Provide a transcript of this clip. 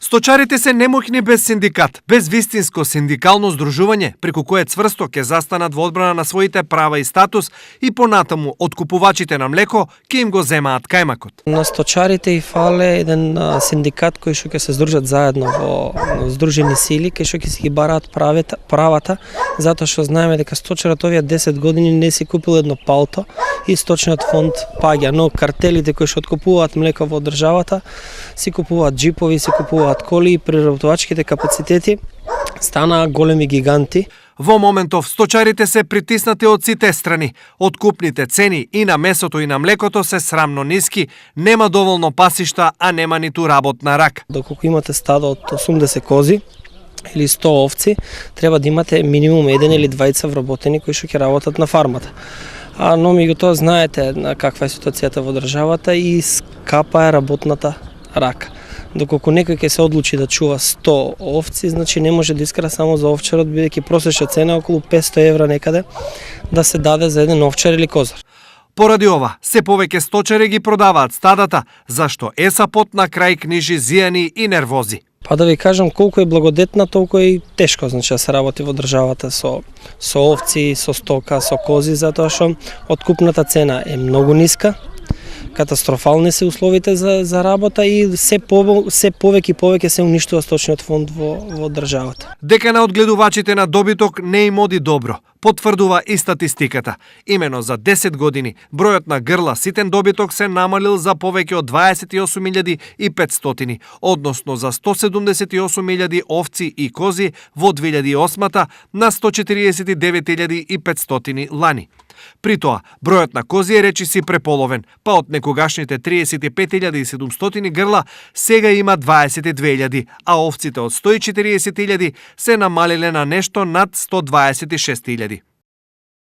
Сточарите се немоќни без синдикат, без вистинско синдикално здружување, преку кое цврсто ќе застанат во одбрана на своите права и статус и понатаму откупувачите на млеко ќе им го земаат кајмакот. На сточарите и фале еден синдикат кој што ќе се здружат заедно во здружени сили, кој што ќе си ги бараат правата, затоа што знаеме дека сточарот овие 10 години не си купил едно палто и сточниот фонд паѓа, но картелите кои што откупуваат млеко во државата си купуваат джипови, си купуваат коли и преработувачките капацитети станаа големи гиганти. Во моментов сточарите се притиснати од сите страни. Откупните цени и на месото и на млекото се срамно ниски, нема доволно пасишта, а нема ниту работна рака. Доколку имате стадо од 80 кози или 100 овци, треба да имате минимум 1 или 2 вработени кои што ќе работат на фармата. Но меѓутоа знаете каква е ситуацијата во државата и скапа е работната рака. Доколку некој ќе се одлучи да чува 100 овци, значи не може да искра само за овчарот, бидејќи просечна цена околу 500 евра некаде да се даде за еден овчар или козар. Поради ова, се повеќе сточари ги продаваат стадата, зашто ЕСАПот на крај книжи зијани и нервози. Па да ви кажам, колку е благодетна, толку е и тешко, значи да се работи во државата со овци, со стока, со кози, затоа што откупната цена е многу ниска. Катастрофални се условите за работа и се повеќе и повеќе се уништува сточниот фонд во државата. Дека на одгледувачите на добиток не им оди добро, потврдува и статистиката. Имено за 10 години бројот на грла ситен добиток се намалил за повеќе од 28.500, односно за 178.000 овци и кози во 2008 на 149.500 лани. При тоа, бројот на кози е речиси преполовен, па од некогашните 35.700 грла сега има 22.000, а овците од 140.000 се намалиле на нешто над 126.000.